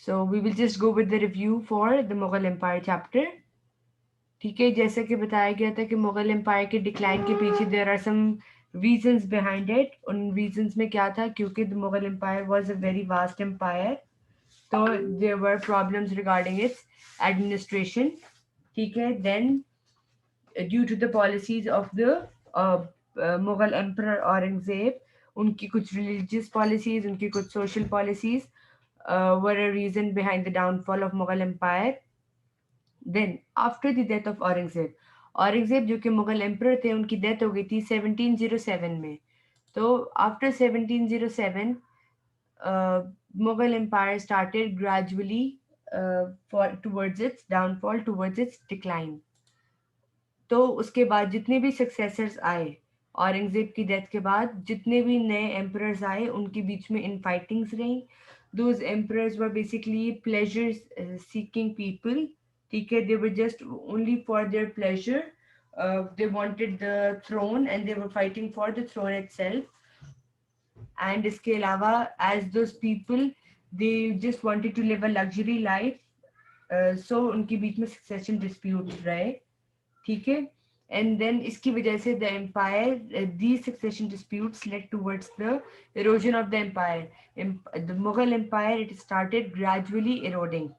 So we will just go with the review for the Mughal Empire chapter. ठीक है, जैसे कि बताया गया था कि मुगल एम्पायर के डिक्लाइन के पीछे there are some reasons behind it. उन रीजंस में क्या था, क्योंकि the Mughal empire was a very vast empire, तो there were problems regarding its administration. ठीक है, then due to the policies of the Mughal emperor Aurangzeb, उनकी कुछ रिलीजियस पॉलिसीज, उनकी कुछ social policies were a reason behind the downfall of Mughal empire. Then after the death of Aurangzeb, Aurangzeb जो कि Mughal emperor थे, उनकी डेथ हो गई थी 1707 में. तो after 1707 Mughal empire started gradually for towards its downfall, towards its decline. तो उसके बाद जितने भी सक्सेसर्स आए, औरंगजेब की डेथ के बाद जितने भी नए एम्परर्स आए, उनके बीच में इन फाइटिंग्स रही. Those emperors were basically pleasure seeking people. ठीक है, they were just only for their pleasure. They wanted the throne and they were fighting for the throne itself. And इसके अलावा as those people, they just wanted to live a luxury life. So उनके बीच में succession disputes रहे. ठीक है, and then इसकी वजह से the empire, these succession disputes led towards the erosion of the empire. The Mughal empire, it started gradually eroding.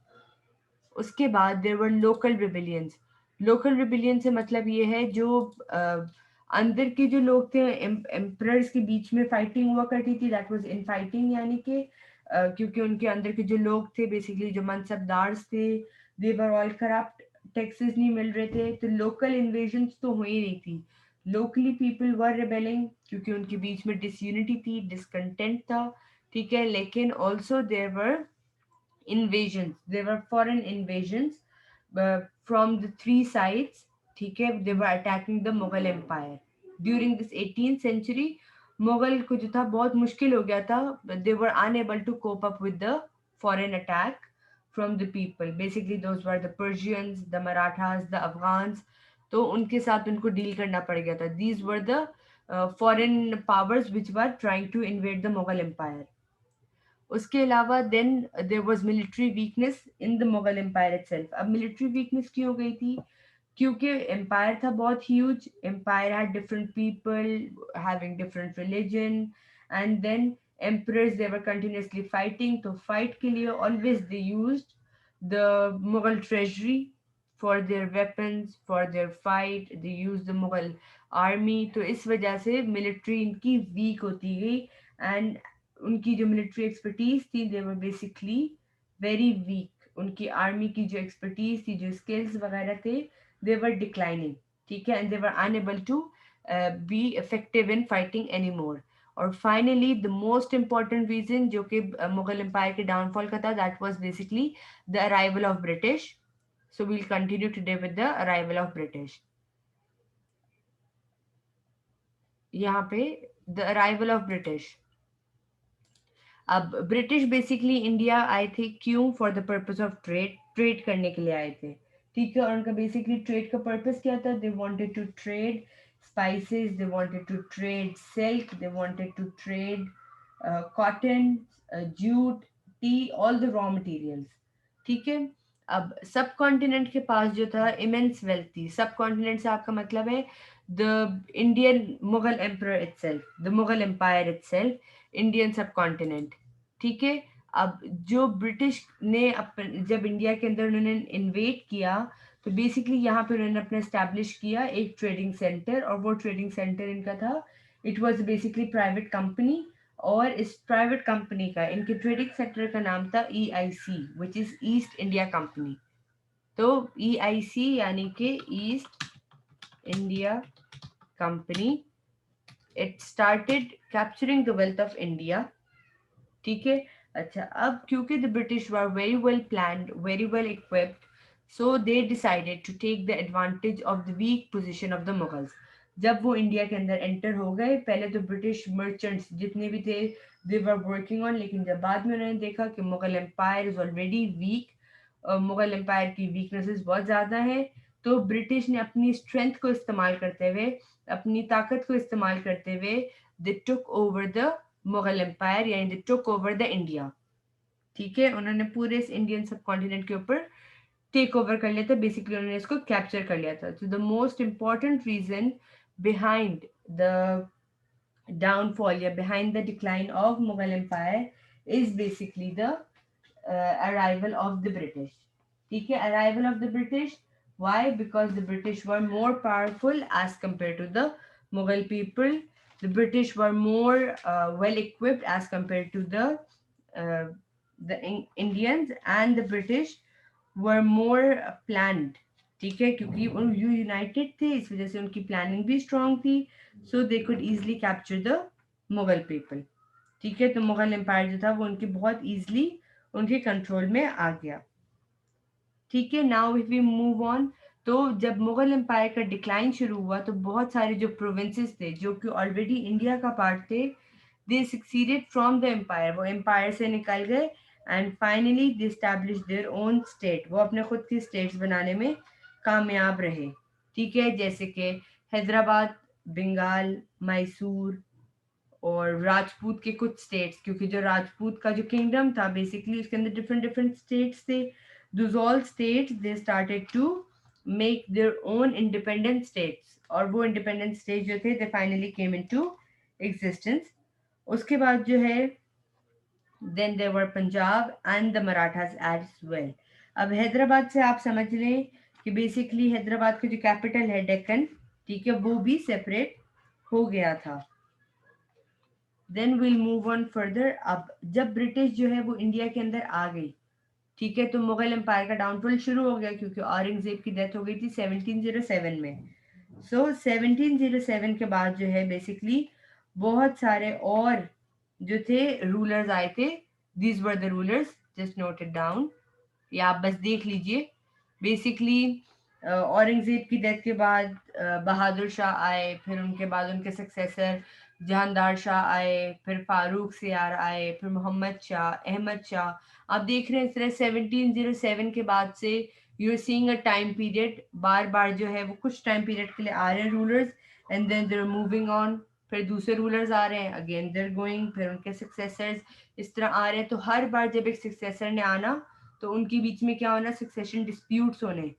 उसके बाद देर वर लोकल रिबिलियंस. लोकल रिबिलियन से मतलब ये है जो अंदर के जो लोग थे, एम्परर्स के बीच में फाइटिंग हुआ करती थी, दैट वाज इन फाइटिंग, यानी कि क्योंकि उनके अंदर के जो लोग थे, बेसिकली जो मनसबदार्स थे, दे वर ऑल करप्ट, टैक्सेस नहीं मिल रहे थे, तो लोकल इन्वेजन्स तो हो ही नहीं थी. लोकली पीपल वर रिबेलिंग क्योंकि उनके बीच में डिसयूनिटी थी, डिसकंटेंट था. ठीक है, लेकिन also there were invasions. There were foreign invasions from the three sides. ठीक है, they were attacking the Mughal Empire. During this 18th century, Mughal को जो था बहुत मुश्किल हो गया था. They were unable to cope up with the foreign attack from the people. Basically, those were the Persians, the Marathas, the Afghans. तो उनके साथ उनको डील करना पड़ गया था. These were the foreign powers which were trying to invade the Mughal Empire. उसके अलावा then there was military weakness in the Mughal empire itself. अब मिलिट्री वीकनेस क्यों हो गई थी, क्योंकि एम्पायर था बहुत huge. Empire had different people having different religion, and then emperors they were continuously fighting. तो फाइट के लिए always they used the Mughal treasury for their weapons, for their fight. They used the Mughal army. तो इस वजह से military इनकी week होती गई, एंड उनकी जो मिलिट्री एक्सपर्टीज थी, दे वर बेसिकली वेरी वीक. उनकी आर्मी की जो एक्सपर्टीज थी, जो स्किल्स वगैरह थे, दे वर डिक्लाइनिंग. ठीक है, and they were unable to be effective in fighting any more. और finally the most important reason जो कि मुगल एम्पायर के डाउनफॉल का था, that was basically the arrival of British. So we'll continue today with the arrival of British. यहाँ पे the arrival of British. अब British basically India आए थे क्यों, for the purpose of trade. Trade करने के लिए आए थे. ठीक है, और उनका बेसिकली ट्रेड का पर्पस क्या था, they wanted to trade spices, they wanted to trade silk, they wanted to trade cotton, jute, tea, all the raw materials. ठीक है, अब सब कॉन्टिनेंट के पास जो था इमेंस वेल्थ थी. सब कॉन्टिनेंट से आपका मतलब है the Indian Mughal emperor itself, the Mughal empire itself, Indian subcontinent. ठीक है, अब जो ब्रिटिश ने जब इंडिया के अंदर उन्होंने इन्वेट किया, तो बेसिकली यहाँ पे उन्होंने अपना एस्टैब्लिश किया एक ट्रेडिंग सेंटर, और वो ट्रेडिंग सेंटर इनका था, it was basically private company. और इस प्राइवेट कंपनी का, इनके ट्रेडिंग सेक्टर का नाम था EIC, which is East India company. तो EIC यानी कि East India Company, it started capturing the wealth of India. ठीक है, अच्छा, अब क्योंकि the British were very well planned, very well equipped, so they decided to take the advantage of the weak position of the Mughals. जब वो India के अंदर enter हो गए, पहले तो ब्रिटिश मर्चेंट्स जितने भी थे, दे वर वर्किंग ऑन, लेकिन जब बाद में उन्होंने देखा कि Mughal empire is already weak, Mughal empire की वीकनेसेस बहुत ज़्यादा हैं, तो ब्रिटिश ने अपनी स्ट्रेंथ को इस्तेमाल करते हुए, अपनी ताकत को इस्तेमाल करते हुए, they took over the Mughal empire, यानी they took over the India. ठीक है, उन्होंने पूरे इस इंडियन सब कॉन्टिनेंट के ऊपर टेक ओवर कर लिया था, बेसिकली उन्होंने इसको कैप्चर कर लिया था. तो the most important reason behind the downfall, yeah, behind the decline of Mughal Empire is basically the arrival of the British. ठीक है, arrival of the British. Why? Because the British were more powerful as compared to the Mughal people. The British were more well equipped as compared to uh, Indians, and the British were more planned. ठीक है, क्योंकि वो United थे, इस वजह से उनकी planning भी स्ट्रांग थी. So they could easily capture the Mughal people. ठीक है, तो मुगल एम्पायर जो था वो उनके बहुत इजीली उनके कंट्रोल में आ गया. ठीक है, now if we move on. तो जब मुगल एम्पायर का डिक्लाइन शुरू हुआ तो बहुत सारे जो प्रोविंसेस थे जो कि ऑलरेडी इंडिया का पार्ट थे, they succeeded from the empire, वो एम्पायर से निकल गए. And finally they establish their own state, वो अपने खुद की स्टेट्स बनाने में कामयाब रहे. ठीक है, जैसे कि हैदराबाद, बंगाल, मैसूर और राजपूत के कुछ स्टेट्स, क्योंकि जो राजपूत का जो किंगडम था बेसिकली उसके अंदर डिफरेंट डिफरेंट स्टेट्स थे. Those all states they started to make their own independent states, और वो इंडिपेंडेंट स्टेट जो थे they finally came into existence. उसके बाद जो है then there were Punjab and the Marathas as well. अब हैदराबाद से आप समझ लें कि बेसिकली हैदराबाद का जो कैपिटल है डेक्कन, ठीक है, वो भी सेपरेट हो गया था. Then will move on further. अब जब ब्रिटिश जो है वो इंडिया के अंदर आ गई, ठीक है, तो मुगल एम्पायर का डाउनफॉल शुरू हो गया, क्योंकि औरंगजेब की डेथ हो गई थी 1707 में. सो 1707 के बाद जो है बेसिकली बहुत सारे और जो थे रूलर्स आए थे. These were the rulers, just note it down, या आप बस देख लीजिए. बेसिकली औरंगजेब की डेथ के बाद बहादुर शाह आए, फिर उनके बाद उनके सक्सेसर जहानदार शाह आए, फिर फारूक सियार आए, फिर मोहम्मद शाह, अहमद शाह. आप देख रहे हैं इस तरह 1707 के बाद से you are seeing a time period, बार बार जो है वो कुछ टाइम पीरियड के लिए आ रहे हैं rulers, and then they are moving on. फिर दूसरे रूलर्स आ रहे हैं, अगेन दे आर गोइंग, फिर उनके सक्सेसर्स इस तरह आ रहे हैं. तो हर बार जब एक सक्सेसर ने आना तो उनके बीच में क्या होना, सक्सेशन डिस्प्यूट्स होने.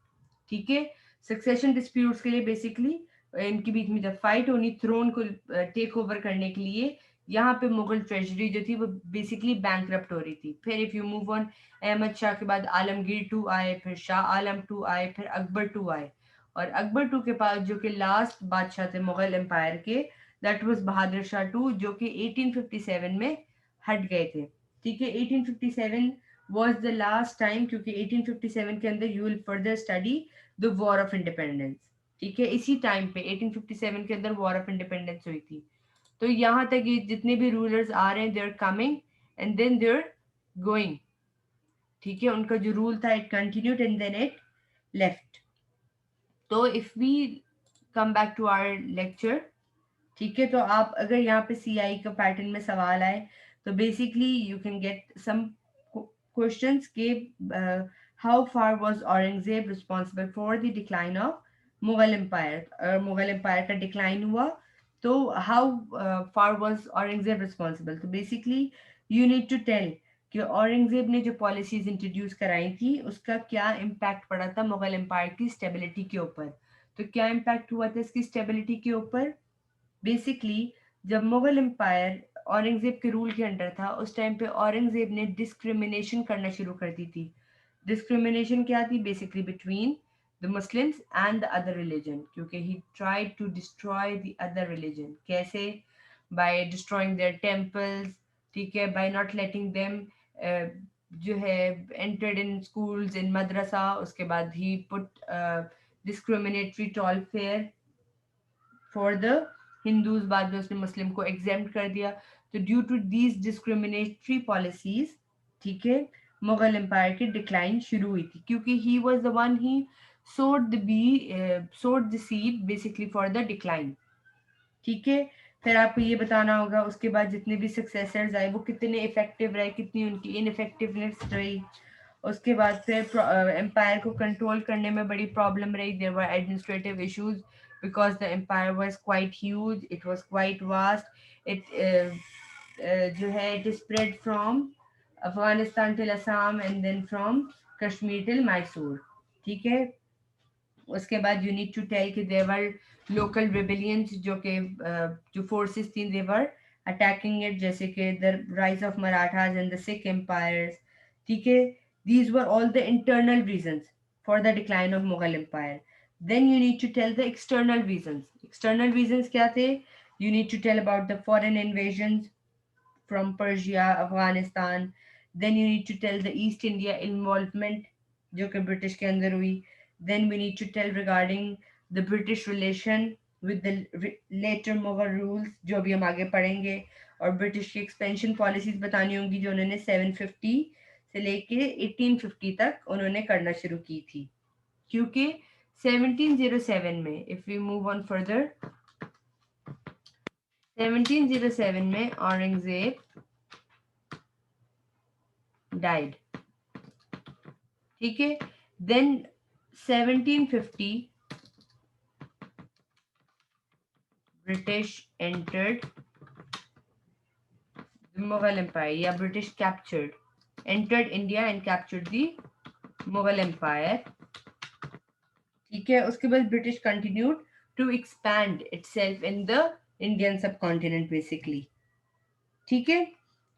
ठीक है, सक्सेशन डिस्प्यूट्स के लिए बेसिकली इनके बीच में जब फाइट होनी थ्रोन को टेक ओवर करने के लिए, यहाँ पे मुगल ट्रेजरी जो थी वो बेसिकली बैंकरप्ट हो रही थी. फिर if you move on, Ahmad Shah के बाद आलमगीर टू आए, फिर शाह आलम टू आए, फिर अकबर टू आए. और अकबर टू के पास जो कि लास्ट बादशाह थे मुगल एम्पायर के, that was Bahadur Shah two, जो कि 1857 में हट गए थे. ठीक है, 1857 was the last time, क्योंकि 1857 के अंदर you will further study the war of independence. ठीक है, इसी टाइम पे 1857 के अंदर वॉर ऑफ इंडिपेंडेंस हुई थी. तो यहाँ तक ये जितने भी रूलर्स आ रहे हैं they are coming and then they are going. ठीक है, उनका जो रूल था it continued and then it left. तो if we come back to our lecture, ठीक है, तो आप अगर यहाँ पे सी आई का पैटर्न में सवाल आए तो basically you can get some questions के how far was Aurangzeb responsible for the decline of Mughal empire. Mughal empire का डिक्लाइन हुआ तो how far was Aurangzeb responsible. तो basically you need to tell कि औरंगजेब ने जो पॉलिसीज इंट्रोड्यूस कराई थी उसका क्या इम्पैक्ट पड़ा था मुगल एम्पायर की स्टेबिलिटी के ऊपर. तो क्या इम्पैक्ट हुआ था इसकी स्टेबिलिटी के ऊपर. बेसिकली जब मुगल एम्पायर औरंगजेब के रूल के अंडर था उस टाइम पे औरंगजेब ने डिस्क्रिमिनेशन करना शुरू कर दी थी. डिस्क्रिमिनेशन क्या थी, basically between the Muslims and the other religion, क्योंकि he tried to destroy the other religion. कैसे? By destroying their temples. ठीक है, बाय नॉट लेटिंग देम जो है entered in schools in madrasa. उसके बाद he put discriminatory toll fare for the Hindus, बाद में उसने मुस्लिम को एग्जेम्प्ट कर दिया. तो due to these discriminatory policies, ठीक है, मुगल एम्पायर की डिक्लाइन शुरू हुई थी, क्योंकि ही वाज द वन ही सोड the seed basically for the decline. ठीक है, फिर आपको ये बताना होगा उसके बाद जितने भी सक्सेसर्स आए वो कितने इफेक्टिव रहे, कितनी उनकी इनइफेक्टिवनेस रही. उसके बाद फिर एम्पायर को कंट्रोल करने में बड़ी प्रॉब्लम रही. There were administrative issues because the empire was quite huge, it was quite vast. It जो है it spread from Afghanistan till Assam and then from Kashmir till Mysore. ठीक है. उसके बाद यू नीड टू टेल कि देवर लोकल रिबेलियंस जो कि जो फोर्सेस थी देवर अटैकिंग इट, जैसे कि the rise of Marathas and the Sikh empires. ठीक है. These were all the internal reasons for the decline of Mughal empire. Then you need to tell the external reasons. External reasons क्या थे? You need to tell about the foreign invasion from Persia, Afghanistan. Then you need to tell the East India involvement जो कि British के अंदर हुई. Then we need to tell regarding the British relation with the later Mughal rules जो अभी हम आगे पढ़ेंगे. और ब्रिटिश की एक्सपेंशन पॉलिसीज बतानी होंगी जो उन्होंने 750 से लेके 1850 तक उन्होंने करना शुरू की थी. क्योंकि 1707 में if we move on further, 1707 में औरंगजेब died. ठीक है. Then 1750 British entered the Mughal Empire, या British captured, entered India and captured the Mughal Empire. ठीक है. उसके बाद British continued to expand itself in the Indian subcontinent basically. ठीक है.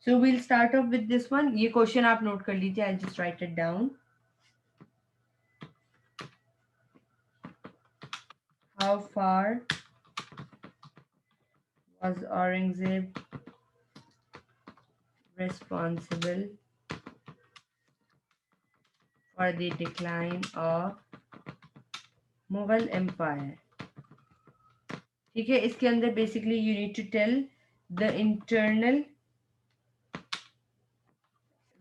So we'll start off with this one. ये question आप note कर लीजिए. I'll just write it down. How far was Aurangzeb responsible for the decline of Mughal Empire? ठीक है. इसके अंदर basically you need to tell the internal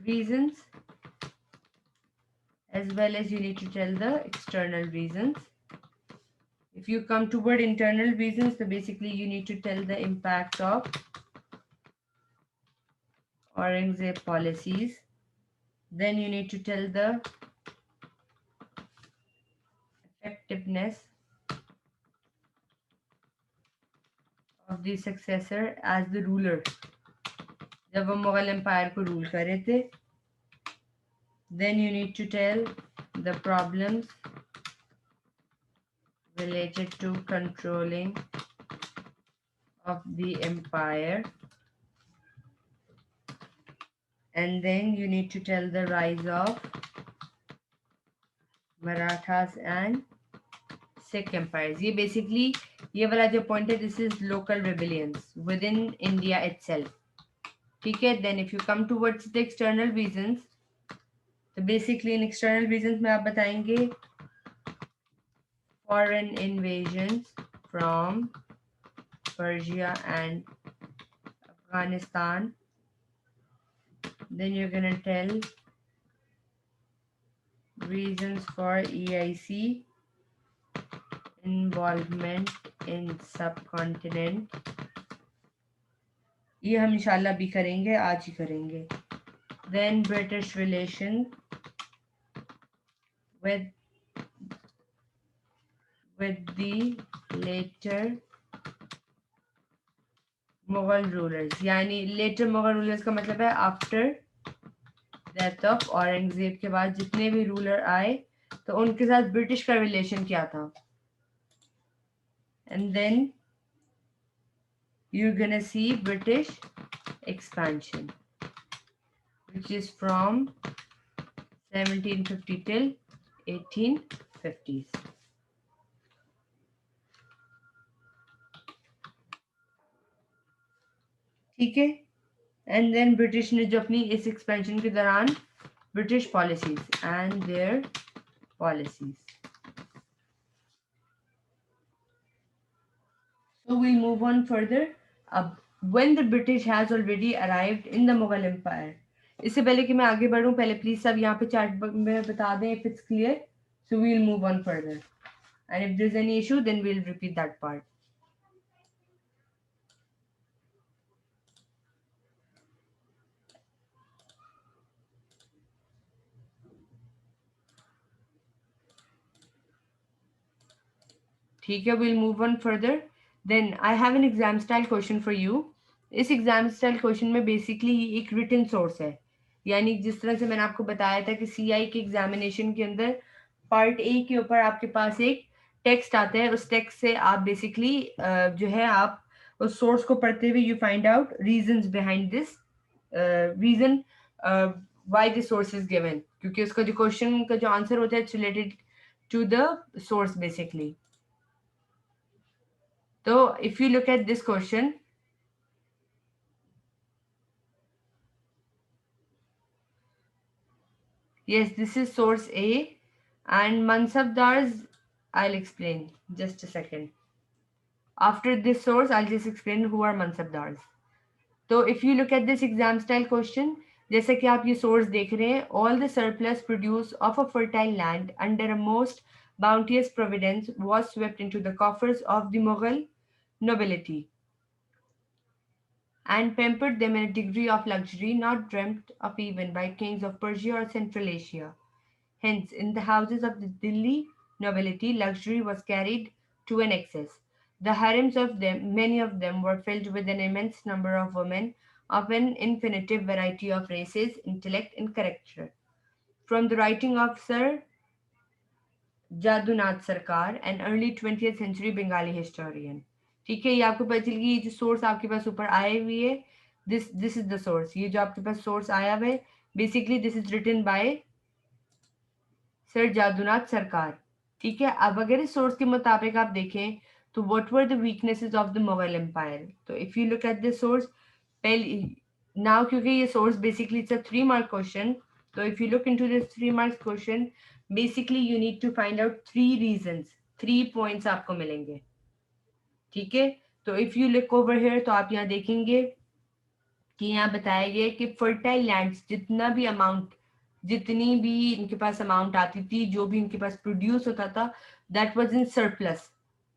reasons as well as you need to tell the external reasons. If you come toward internal reasons, so basically you need to tell the impact of Aurangzeb policies. Then you need to tell the effectiveness of the successor as the ruler. जब वो Mughal empire को rule कर रहे थे. Then you need to tell the problems related to controlling of the empire. And then you need to tell the rise of Marathas and Sikh empires. ये basically ये वाला जो point है, this is local rebellions within India itself. ठीक है. Then if you come towards the external reasons, तो basically in external reasons में आप बताएंगे foreign invasions from Persia and Afghanistan. Then you're gonna tell reasons for EIC involvement in subcontinent. ये हम इंशाल्लाह भी करेंगे, आज ही करेंगे. Then British relation with the later Mughal rulers. यानी later Mughal rulers का मतलब है after death of औरंगजेब के बाद जितने भी रूलर आए तो उनके साथ ब्रिटिश का रिलेशन क्या था. And then you're gonna see British expansion, which is from 1750 till 1850s. ठीक है. एंड देन ब्रिटिश ने जो अपनी इस एक्सपेंशन के दौरान British policies and there policies. So we'll move on further. When the British has already arrived in the Mughal Empire. इससे पहले कि मैं आगे बढ़ूं, पहले प्लीज सब यहाँ पे चार्ट में बता दें if it's clear. So we'll move on further. And if there's any issue, then we'll repeat that part. ठीक है. We'll move on further. Then I have an exam style question for you. इस exam style question में basically एक written source है. यानी जिस तरह से मैंने आपको बताया था कि सीआई के एग्जामिनेशन के अंदर पार्ट ए के ऊपर आपके पास एक टेक्स्ट आता है, उस टेक्स्ट से आप बेसिकली जो है आप उस सोर्स को पढ़ते हुए you find out reasons behind this reason why this source is given, क्योंकि उसका जो क्वेश्चन का जो आंसर होता है it's related to the source basically. तो if you look at this question, yes, this is source A, and Mansabdars, I'll explain. Just a second. After this source, I'll just explain who are Mansabdars. So if you look at this exam style question, जैसे कि आप ये source देख रहे हैं, all the surplus produce of a fertile land under a most bounteous providence was swept into the coffers of the Mughal nobility and pampered them in a degree of luxury not dreamt of even by kings of Persia or Central Asia. Hence, in the houses of the Delhi nobility, luxury was carried to an excess. The harems of them, many of them, were filled with an immense number of women of an infinitive variety of races, intellect, and character. From the writing of Sir Jadunath Sarkar and early 20th century Bengali historian. ठीक है, ये आपको पता चल गई. ये जो source आपके पास ऊपर आए हुई है, दिस इज द सोर्स. ये जो आपके पास सोर्स आया हुआ है, basically this is written by Sir Jadunath Sarkar. ठीक है, अब अगर इस सोर्स के मुताबिक आप देखें तो what were the weaknesses of the Mughal empire. तो if you look at this source, पहले नाउ क्योंकि ये source basically it's a 3 mark question, तो if you look into this 3 marks question, basically you need to find out 3 reasons, 3 points आपको मिलेंगे. ठीक है, तो if you look over here तो आप यहाँ देखेंगे कि यहाँ बताया गया है कि फर्टाइल लैंड्स जितना भी अमाउंट, जितनी भी इनके पास अमाउंट आती थी, जो भी इनके पास प्रोड्यूस होता था, दैट वाज इन सरप्लस.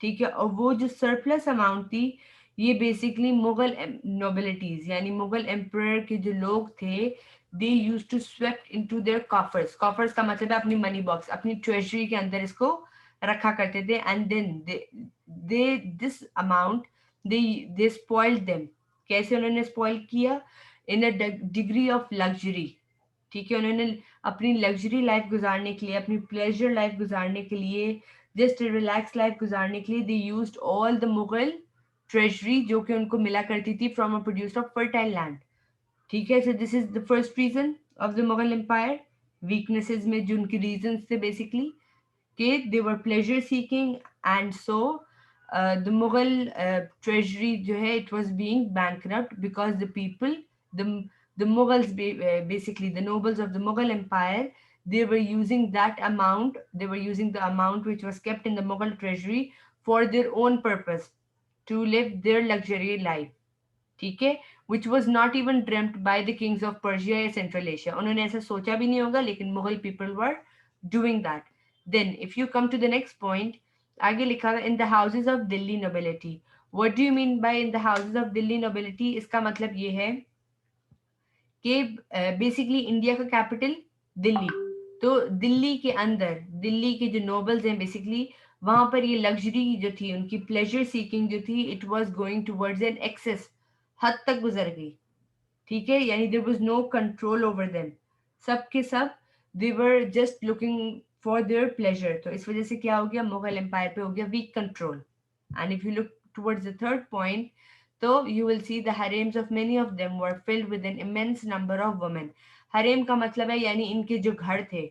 ठीक है, और वो जो सरप्लस अमाउंट थी, ये बेसिकली मुगल नोबिलिटीज यानी मुगल एम्पर के जो लोग थे, they use to swept into their coffers. Coffers का मतलब है अपनी मनी बॉक्स, अपनी ट्रेजरी के अंदर इसको रखा करते थे. And then they this amount they spoiled them. कैसे उन्होंने स्पॉइल किया? In a degree of luxury. ठीक है, उन्होंने अपनी लग्जरी लाइफ गुजारने के लिए, अपनी प्लेजर लाइफ गुजारने के लिए, जस्ट रिलैक्स लाइफ गुजारने के लिए, they used all the Mughal treasury जो कि उनको मिला करती थी from a produce of fertile land. ठीक है, so this is the first reason of the Mughal empire. Weaknesses में जो उनकी रीजन थे बेसिकली कि they were pleasure seeking, and so the Mughal treasury जो है it was being bankrupt because the people, the the Mughals, basically the nobles of the Mughal empire, they were using that amount, they were using the amount which was kept in the Mughal treasury for their own purpose, to live their luxury life. ठीक है, which was not even dreamed by the kings of Persia या central Asia. उन्होंने ऐसा सोचा भी नहीं होगा, लेकिन Mughal people were doing that. Then if you come to the next point, आगे लिखा है in the houses of Delhi nobility. What do you mean by in the houses of Delhi nobility? इसका मतलब ये है कि बेसिकली इंडिया का कैपिटल दिल्ली, तो दिल्ली के अंदर दिल्ली के जो नोबल्स हैं बेसिकली, वहां पर ये लग्जरी जो थी, उनकी प्लेजर सीकिंग जो थी, it was going towards an excess, हद तक गुजर गई. ठीक है, यानी there was no control over them. सब के सब they were just looking for their pleasure. तो इस वजह से क्या हो गया, मुगल एम्पायर पे हो गया weak control. And if you look towards the third point, तो you will see the harems of many of them were filled with an immense number of women. Harem का मतलब है यानी इनके जो घर थे,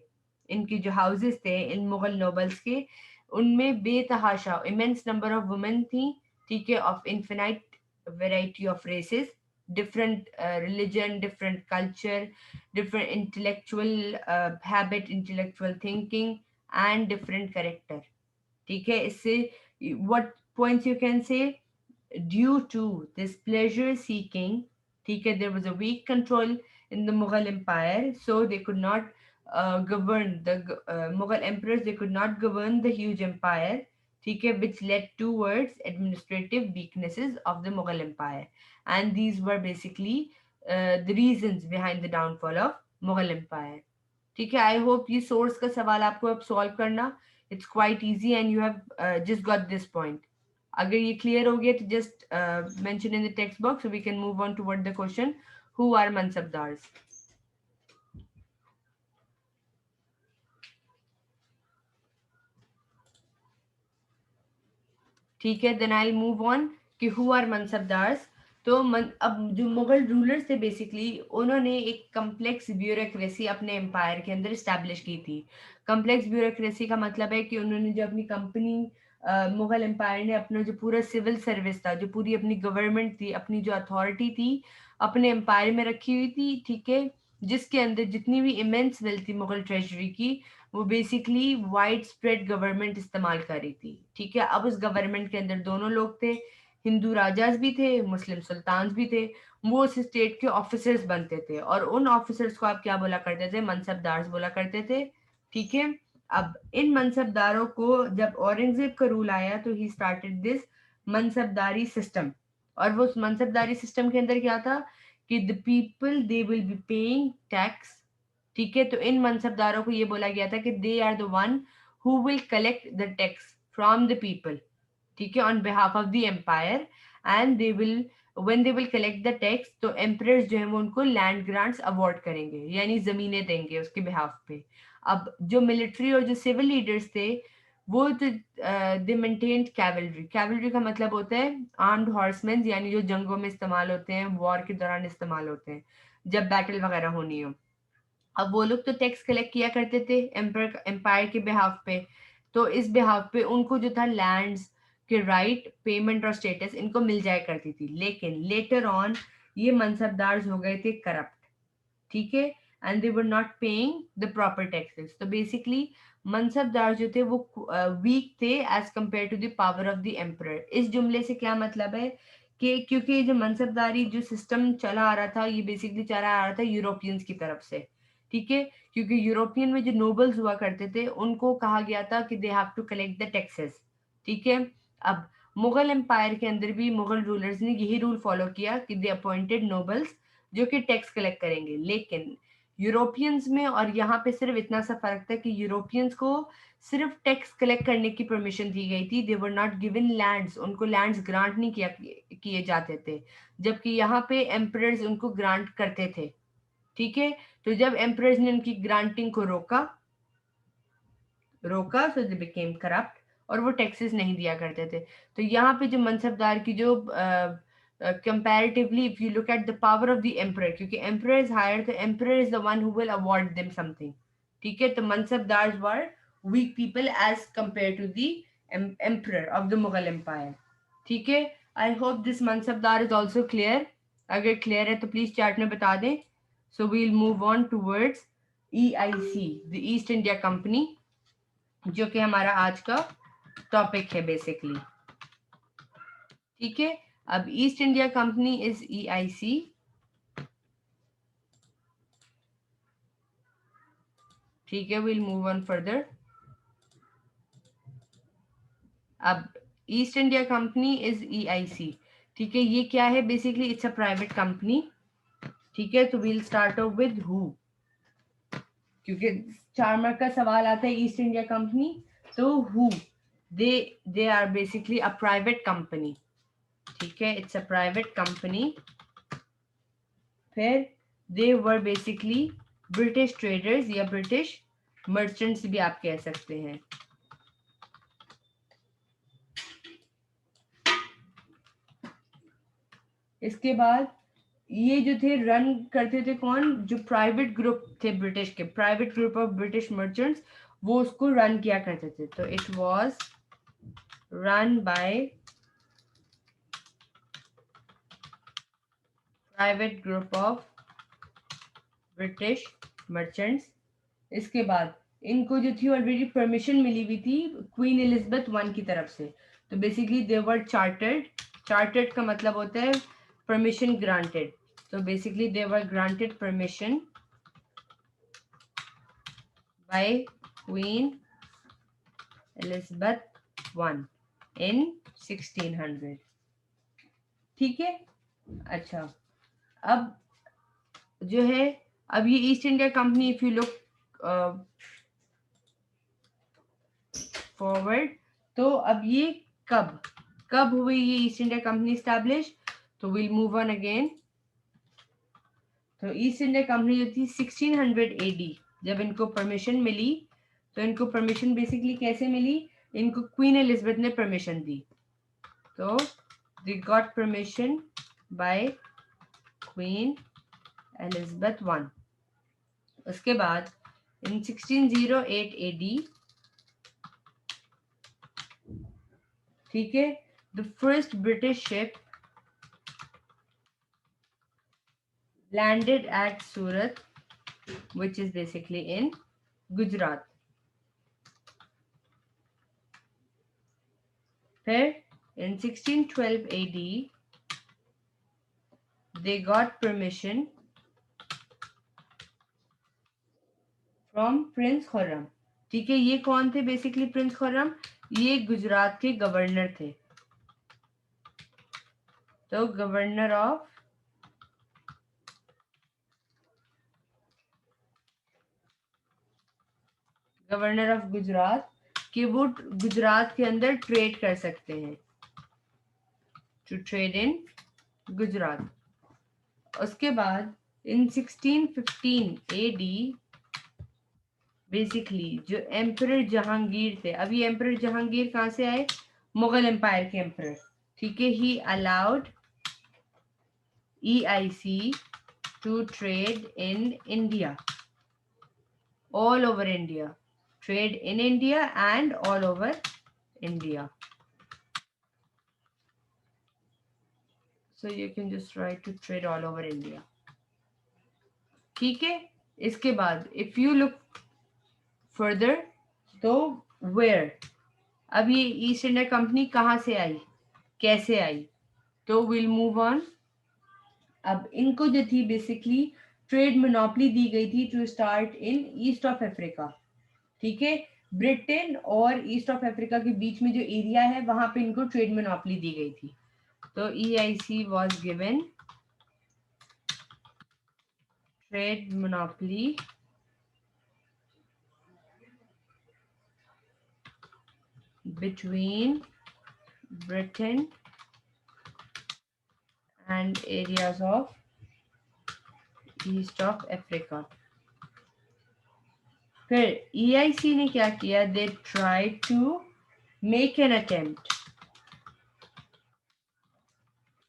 इनके जो हाउसेस थे इन मुगल नोबल्स के, उनमें बेतहाशा इमेंस नंबर ऑफ वुमेन थी. ठीक है, of infinite variety of races, different religion, different culture, different intellectual habit, intellectual thinking, and different character. ठीक है, इससे what points you can say? Due to this pleasure seeking, there was a weak control in the Mughal Empire, so they could not govern the Mughal emperors, they could not govern the huge empire, which led towards administrative weaknesses of the Mughal Empire. And these were basically the reasons behind the downfall of Mughal Empire. ठीक है, I hope ये source का सवाल आपको अब solve करना it's quite easy and you have just got this point. अगर ये क्लियर हो गया तो just mention in the text box, so we can move on toward the question, who are mansabdars. ठीक है, देन आई मूव ऑन कि who are mansabdars. तो अब जो मुगल रूलर्स थे बेसिकली उन्होंने एक कम्प्लेक्स ब्यूरोक्रेसी अपने एम्पायर के अंदर इस्टेब्लिश की थी। कम्प्लेक्स ब्यूरोक्रेसी का मतलब है कि उन्होंने जो अपनी कंपनी मुगल एम्पायर ने अपना जो पूरा सिविल सर्विस था, जो पूरी अपनी गवर्नमेंट थी, अपनी जो अथॉरिटी थी अपने एम्पायर में रखी हुई थी, ठीक है, जिसके अंदर जितनी भी इमेंस वेल्थ थी मुगल ट्रेजरी की, वो बेसिकली वाइड स्प्रेड गवर्नमेंट इस्तेमाल कर रही थी। ठीक है, अब उस गवर्नमेंट के अंदर दोनों लोग थे, हिंदू राजाज भी थे, मुस्लिम सुल्तान भी थे। वो उस स्टेट के ऑफिसर्स बनते थे और उन ऑफिसर्स को आप क्या बोला करते थे? मनसबदार बोला करते थे। ठीक है, अब इन मनसबदारों को जब औरंगजेब का रूल आया तो ही स्टार्टेड दिस मनसबदारी सिस्टम। और वो उस मनसबदारी सिस्टम के अंदर क्या था कि the people they will be paying tax. ठीक है, तो इन मनसबदारों को ये बोला गया था कि they are the one who will collect the tax from the people, ठीक है, on behalf of the empire. And they will when they will collect the tax, तो एम्परर्स जो है वो उनको लैंड ग्रांट्स अवार्ड करेंगे, यानी जमीनें देंगे उसके बिहाफ पे। अब जो मिलिट्री और जो सिविल लीडर्स थे वो तो दे मेंटेन्ड कैवलरी। कैवलरी का मतलब होता है आर्म्ड हॉर्समैन, यानी जो जंगों में इस्तेमाल होते हैं, वॉर के दौरान इस्तेमाल होते हैं जब बैटल वगैरह होनी हो। अब वो लोग तो टैक्स कलेक्ट किया करते थे एम्पायर के बिहाफ पे। तो इस बिहाफ पे उनको जो था लैंड्स के राइट, पेमेंट और स्टेटस इनको मिल जाया करती थी। लेकिन लेटर ऑन ये मनसबदार हो गए थे करप्ट, ठीक है, and they were not paying the proper taxes. तो बेसिकली मनसबदार जो थे वो वीक थे as compare to the power of the emperor. इस जुमले से क्या मतलब है कि क्योंकि जो मनसबदारी जो सिस्टम चला आ रहा था ये बेसिकली चला आ रहा था यूरोपियंस की तरफ से। ठीक है, क्योंकि यूरोपियन में जो नोबल्स हुआ करते थे उनको कहा गया था कि they have to collect the taxes. ठीक है, अब मुगल एम्पायर के अंदर भी मुगल रूलर्स ने यही रूल फॉलो किया कि दे अपॉइंटेड नोबल्स जो कि टैक्स कलेक्ट करेंगे। लेकिन यूरोपियंस में और यहाँ पे सिर्फ इतना सा फर्क था कि यूरोपियंस को सिर्फ टैक्स कलेक्ट करने की परमिशन दी गई थी, दे वर नॉट गिवन लैंड्स, उनको लैंड्स ग्रांट नहीं किए जाते थे, जबकि यहाँ पे एम्परर्स उनको ग्रांट करते थे। ठीक है, तो जब एम्परर्स ने उनकी ग्रांटिंग को रोका सो दे बिकेम करप्ट और वो टैक्सेस नहीं दिया करते थे। तो यहाँ पे जो मनसबदार की जो comparatively if you look at the power of the emperor, क्योंकि एम्परर इज हायर, तो emperor is the one who will award them something. ठीक है, तो mansabdar were weak people as compare to the emperor of the Mughal empire. ठीक है, I hope this mansabdar is also clear. अगर clear है तो प्लीज चैट में बता दें। So we'll move on towards EIC, the east India company, जो कि हमारा आज का टॉपिक है बेसिकली। ठीक है, अब East India company is EIC। ठीक है, विल मूव ऑन फर्दर। अब East India company is EIC। ठीक है, ये क्या है? Basically it's a private company. ठीक है, तो will start off with who, क्योंकि 4 मार्क का सवाल आता है ईस्ट इंडिया कंपनी, तो who, they are basically a private company. ठीक है, इट्स अ प्राइवेट कंपनी। फिर they were basically British traders या ब्रिटिश मर्चेंट्स भी आप कह सकते हैं। इसके बाद ये जो थे रन करते थे कौन? जो प्राइवेट ग्रुप थे ब्रिटिश के, private group of British merchants, वो उसको रन किया करते थे। तो it was run by private group of British merchants. इसके बाद इनको जो थी ऑलरेडी परमिशन मिली हुई थी क्वीन एलिजाबेथ वन की तरफ से। तो basically they were chartered. Chartered का मतलब होता है परमिशन ग्रांटेड। तो basically they were granted permission by Queen Elizabeth one in 1600। ठीक है, अच्छा, अब जो है, अब ये East India company if you look forward, तो अब ये कब कब हुई ये ईस्ट इंडिया कंपनी स्टैब्लिश? तो विल मूव ऑन अगेन। तो ईस्ट इंडिया कंपनी जो थी 1600 AD जब इनको परमिशन मिली, तो इनको परमिशन बेसिकली कैसे मिली? इनको क्वीन एलिजाबेथ ने परमिशन दी। तो they got permission by Queen Elizabeth I. उसके बाद in 1608 AD, ठीक है, the first British ship landed at Surat, which is basically in Gujarat. फिर in 1612 AD they got permission from Prince Khurram. ठीक है, ये कौन थे बेसिकली प्रिंस खुर्रम? ये गुजरात के गवर्नर थे. तो गवर्नर ऑफ गुजरात कि वो गुजरात के अंदर ट्रेड कर सकते हैं, टू ट्रेड इन गुजरात. उसके बाद इन 1615 एडी बेसिकली जो एम्परर जहांगीर थे, अभी एम्परर जहांगीर कहाँ से आए? मुगल एम्पायर के एम्परर. ठीक है, ही allowed EIC to trade in India, all over India, trade in India and all over India. So you can just write to trade all over India. ठीक है, इसके बाद if you look further, तो where, अब ये East India company कहाँ से आई, कैसे आई? तो we'll move on. अब इनको जो थी बेसिकली ट्रेड मोनोपोली दी गई थी to start in east of Africa. ठीक है, ब्रिटेन और ईस्ट ऑफ अफ्रीका के बीच में जो एरिया है वहां पे इनको ट्रेड मोनोपोली दी गई थी. तो EIC was given trade monopoly between Britain and areas of East of Africa. फिर EIC ने क्या किया? They tried to make an attempt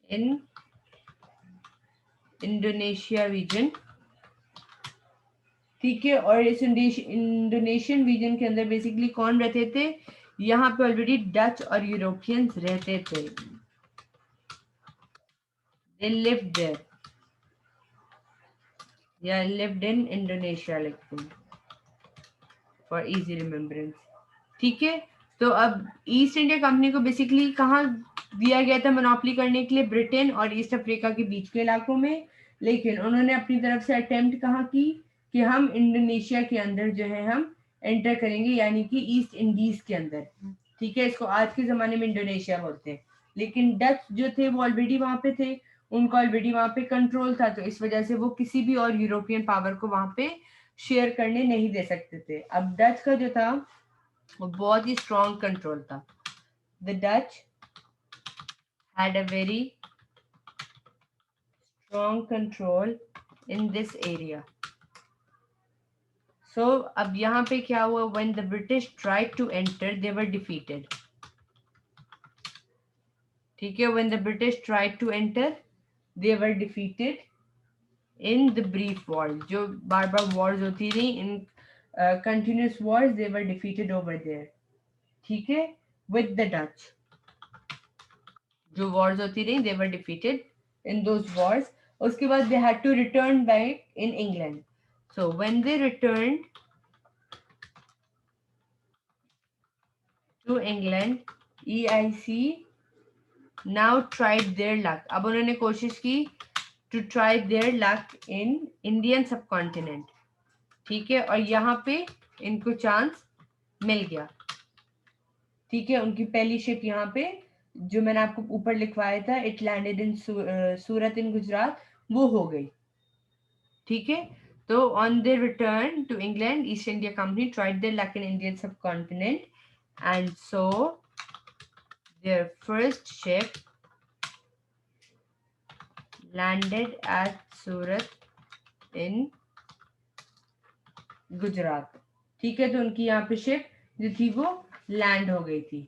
in Indonesia region. ठीक है, और इस इंडोनेशियन रीजन के अंदर बेसिकली कौन रहते थे? यहाँ पे ऑलरेडी डच और यूरोपियंस रहते थे. They lived there. Yeah, lived in Indonesia like for easy remembrance. ठीक है, तो अब ईस्ट इंडिया कंपनी को बेसिकली कहाँ दिया गया था मोनोपोली करने के लिए? ब्रिटेन और ईस्ट अफ्रीका के बीच के इलाकों में. लेकिन उन्होंने अपनी तरफ से अटेम्प्ट कहाँ की कि हम इंडोनेशिया के अंदर जो है हम एंटर करेंगे, यानी कि ईस्ट इंडीज के अंदर. ठीक है, इसको आज के जमाने में इंडोनेशिया बोलते हैं. लेकिन डच जो थे वो ऑलरेडी वहां पे थे, उनका ऑलरेडी वहां पे कंट्रोल था, तो इस वजह से वो किसी भी और यूरोपियन पावर को वहां पे शेयर करने नहीं दे सकते थे. अब डच का जो था वो बहुत ही स्ट्रॉन्ग कंट्रोल था. The Dutch had a very strong control in this area. So अब यहाँ पे क्या हुआ? When the British tried to enter they were defeated. ठीक है, when the British tried to enter they were defeated in the brief war. जो बार बार वॉर्स होती रही, in continuous wars, they were defeated over there. ठीक है, with the Dutch जो वॉर्स होती रही, they were defeated in those wars. उसके बाद they had to return back in England. So when they return to England, EIC now tried their luck. अब उन्होंने कोशिश की to try their luck in Indian subcontinent. ठीक है, और यहाँ पे इनको चांस मिल गया. ठीक है, उनकी पहली शिप यहाँ पे जो मैंने आपको ऊपर लिखवाया था, it landed in Surat in Gujarat, वो हो गई. ठीक है, तो on their return to England, East India company tried their luck in Indian subcontinent, and so their first ship landed at Surat in Gujarat. ठीक है, तो उनकी यहाँ पे शिप जो थी वो लैंड हो गई थी.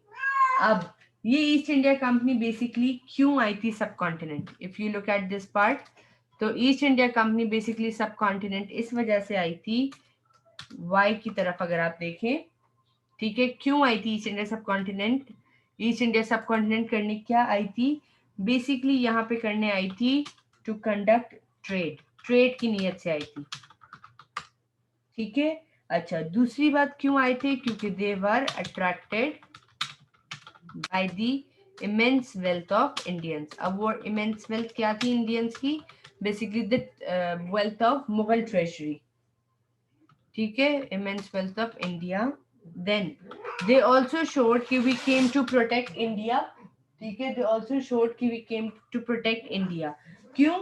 अब ये ईस्ट इंडिया कंपनी बेसिकली क्यों आई थी सब continent? If you look at this part, तो ईस्ट इंडिया कंपनी बेसिकली सब कॉन्टिनेंट इस वजह से आई थी, वाई की तरफ अगर आप देखें, ठीक है, क्यों आई थी ईस्ट इंडिया सब कॉन्टिनेंट? ईस्ट इंडिया सब कॉन्टिनेंट करने क्या आई थी? बेसिकली यहाँ पे करने आई थी टू कंडक्ट ट्रेड, ट्रेड की नीयत से आई थी, ठीक है। अच्छा, दूसरी बात क्यों आए थे? क्योंकि they were attracted by the immense wealth of Indians. अब वो इमेंस वेल्थ क्या थी इंडियंस की? Basically the wealth of Mughal treasury, ठीक है, immense wealth of India. Then they also showed कि we came to protect India, ठीक है, दे ऑल्सो शोड कि we came to protect India. क्यों?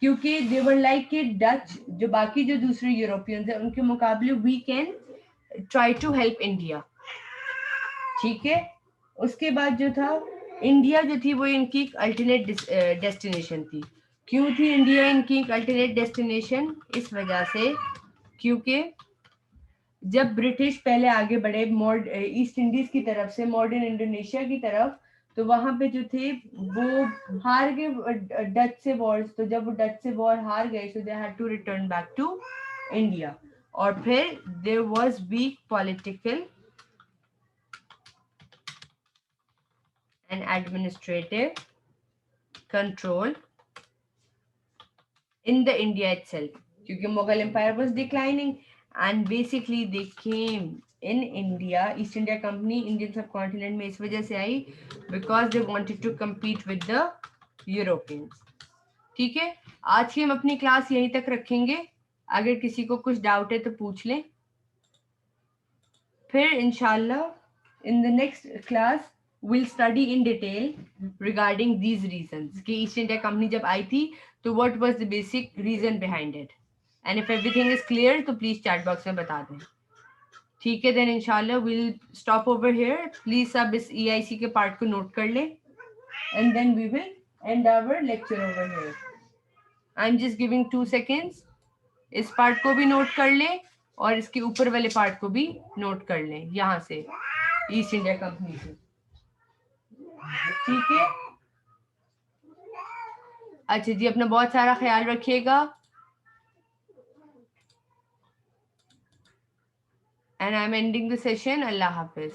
क्योंकि दे वर लाइक के डच, जो बाकी जो दूसरे यूरोपियंस है उनके मुकाबले we can try to help India, ठीक है। उसके बाद जो था, इंडिया जो थी वो इनकी एक अल्टरनेट डेस्टिनेशन थी। क्यों थी इंडिया इनकी एक अल्टरनेट डेस्टिनेशन? इस वजह से क्योंकि जब ब्रिटिश पहले आगे बढ़े ईस्ट इंडीज की तरफ से मॉडर्न इंडोनेशिया की तरफ, तो वहां पे जो थे वो हार गए डच से वॉर्स। तो जब वो डच से वॉर हार गए, so they had to return back to India. और फिर there was weak political and administrative control in the India itself, क्योंकि Mughal Empire was declining and basically they came in India. East India Company Indian subcontinent में इस वजह से आई because they wanted to compete with the Europeans, ठीक है। आज की हम अपनी क्लास यहीं तक रखेंगे, अगर किसी को कुछ डाउट है तो पूछ लें। फिर इंशाल्लाह in the next class we'll study in detail regarding these reasons कि ईस्ट इंडिया कंपनी जब आई थी तो what was the basic reason behind it, and if everything is clear तो please chat box में बता दें, ठीक है। then इंशाल्लाह we'll stop over here, please सब इस EIC के पार्ट को नोट कर लें and then we will end our lecture over here. I'm just giving 2 seconds, इस पार्ट को भी नोट कर लें और इसके ऊपर वाले पार्ट को भी नोट कर लें यहाँ से ईस्ट इंडिया कंपनी से, ठीक है। अच्छा जी, अपना बहुत सारा ख्याल रखिएगा and I'm ending the session. Allah Hafiz.